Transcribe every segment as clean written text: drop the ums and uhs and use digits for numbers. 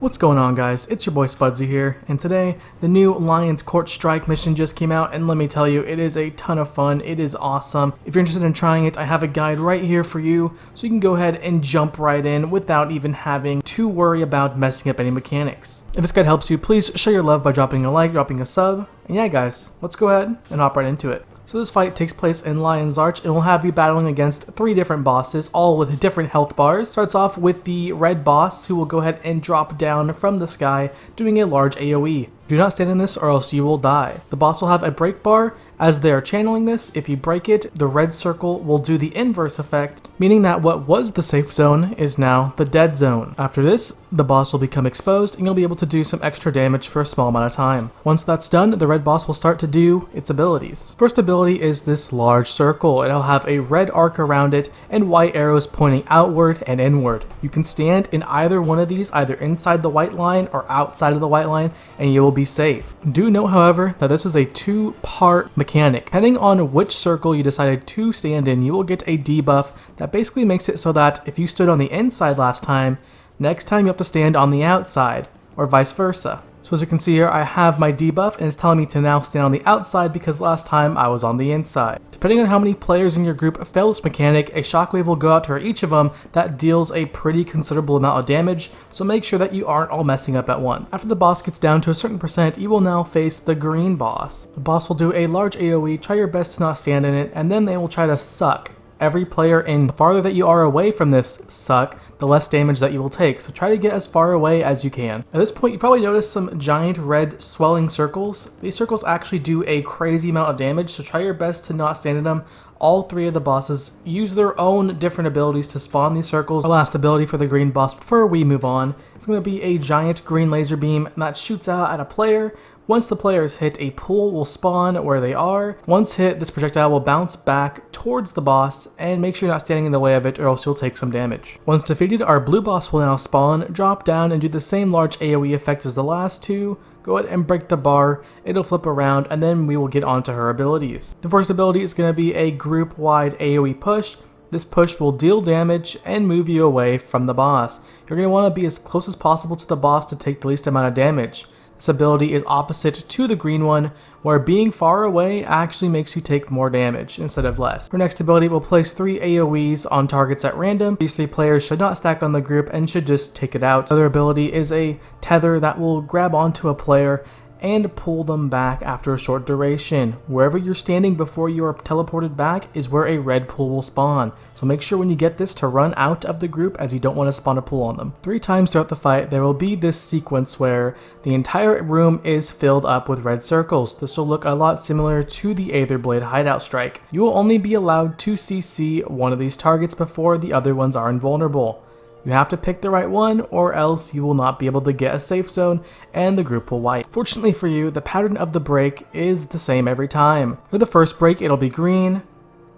What's going on, guys? It's your boy Spudzie here, and today the new Lion's Court Strike mission just came out, and let me tell you, it is a ton of fun. It is awesome. If you're interested in trying it, I have a guide right here for you, so you can go ahead and jump right in without even having to worry about messing up any mechanics. If this guide helps you, please show your love by dropping a like, dropping a sub, and yeah guys, let's go ahead and hop right into it. So this fight takes place in Lion's Arch and will have you battling against 3 different bosses, all with different health bars. Starts off with the red boss, who will go ahead and drop down from the sky, doing a large AoE. Do not stand in this or else you will die. The boss will have a break bar. As they are channeling this, if you break it, the red circle will do the inverse effect, meaning that what was the safe zone is now the dead zone. After this, the boss will become exposed and you'll be able to do some extra damage for a small amount of time. Once that's done, the red boss will start to do its abilities. First ability is this large circle. It'll have a red arc around it and white arrows pointing outward and inward. You can stand in either one of these, either inside the white line or outside of the white line, and you will be safe. Do note, however, that this is a 2-part mechanic. Depending on which circle you decided to stand in, you will get a debuff that basically makes it so that if you stood on the inside last time, next time you have to stand on the outside, or vice versa. So as you can see here, I have my debuff and it's telling me to now stand on the outside because last time I was on the inside. Depending on how many players in your group fail this mechanic, a shockwave will go out to each of them that deals a pretty considerable amount of damage, so make sure that you aren't all messing up at once. After the boss gets down to a certain percent, you will now face the green boss. The boss will do a large AoE, try your best to not stand in it, and then they will try to suck every player in. The farther that you are away from this suck, the less damage that you will take, so try to get as far away as you can. At this point, you probably noticed some giant red swelling circles. These circles actually do a crazy amount of damage, so try your best to not stand in them. All 3 of the bosses use their own different abilities to spawn these circles. Our last ability for the green boss before we move on is going to be a giant green laser beam that shoots out at a player. Once the player is hit, a pool will spawn where they are. Once hit, this projectile will bounce back towards the boss, and make sure you're not standing in the way of it or else you'll take some damage. Once defeated, our blue boss will now spawn, drop down, and do the same large AoE effect as the last 2. Go ahead and break the bar, it'll flip around, and then we will get onto her abilities. The first ability is going to be a group-wide AoE push. This push will deal damage and move you away from the boss. You're going to want to be as close as possible to the boss to take the least amount of damage. This ability is opposite to the green one, where being far away actually makes you take more damage instead of less. Our next ability will place 3 AoEs on targets at random. These 3 players should not stack on the group and should just take it out. Another ability is a tether that will grab onto a player and pull them back after a short duration. Wherever you're standing before you are teleported back is where a red pool will spawn. So make sure when you get this to run out of the group, as you don't want to spawn a pool on them. 3 times throughout the fight, there will be this sequence where the entire room is filled up with red circles. This will look a lot similar to the Aetherblade hideout strike. You will only be allowed to CC one of these targets before the other ones are invulnerable. You have to pick the right one or else you will not be able to get a safe zone and the group will wipe. Fortunately for you, the pattern of the break is the same every time. For the first break, it'll be green,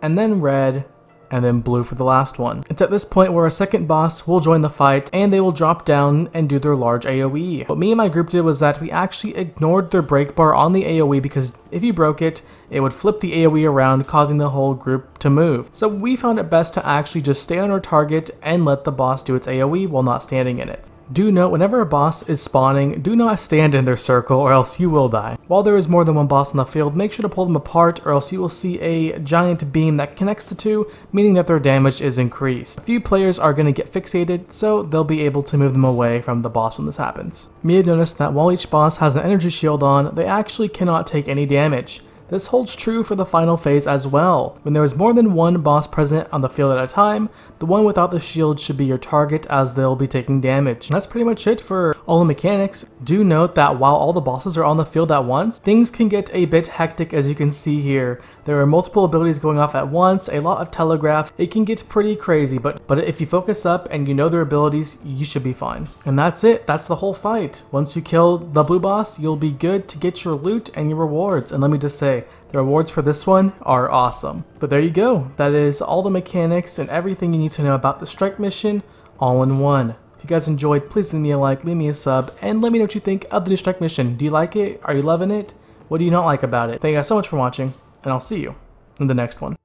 and then red, and then blue for the last one. It's at this point where a second boss will join the fight and they will drop down and do their large AoE. What me and my group did was that we actually ignored their break bar on the AoE because if you broke it, it would flip the AoE around, causing the whole group to move. So we found it best to actually just stay on our target and let the boss do its AoE while not standing in it. Do note, whenever a boss is spawning, do not stand in their circle or else you will die. While there is more than one boss in the field, make sure to pull them apart or else you will see a giant beam that connects the 2, meaning that their damage is increased. A few players are going to get fixated, so they'll be able to move them away from the boss when this happens. You may have noticed that while each boss has an energy shield on, they actually cannot take any damage. This holds true for the final phase as well. When there is more than one boss present on the field at a time, the one without the shield should be your target as they'll be taking damage. And that's pretty much it for all the mechanics. Do note that while all the bosses are on the field at once, things can get a bit hectic as you can see here. There are multiple abilities going off at once, a lot of telegraphs. It can get pretty crazy, but if you focus up and you know their abilities, you should be fine. And that's it. That's the whole fight. Once you kill the blue boss, you'll be good to get your loot and your rewards. And let me just say, the rewards for this one are awesome. But there you go. That is all the mechanics and everything you need to know about the strike mission all in one. If you guys enjoyed, please leave me a like, leave me a sub, and let me know what you think of the new strike mission. Do you like it? Are you loving it? What do you not like about it? Thank you guys so much for watching, and I'll see you in the next one.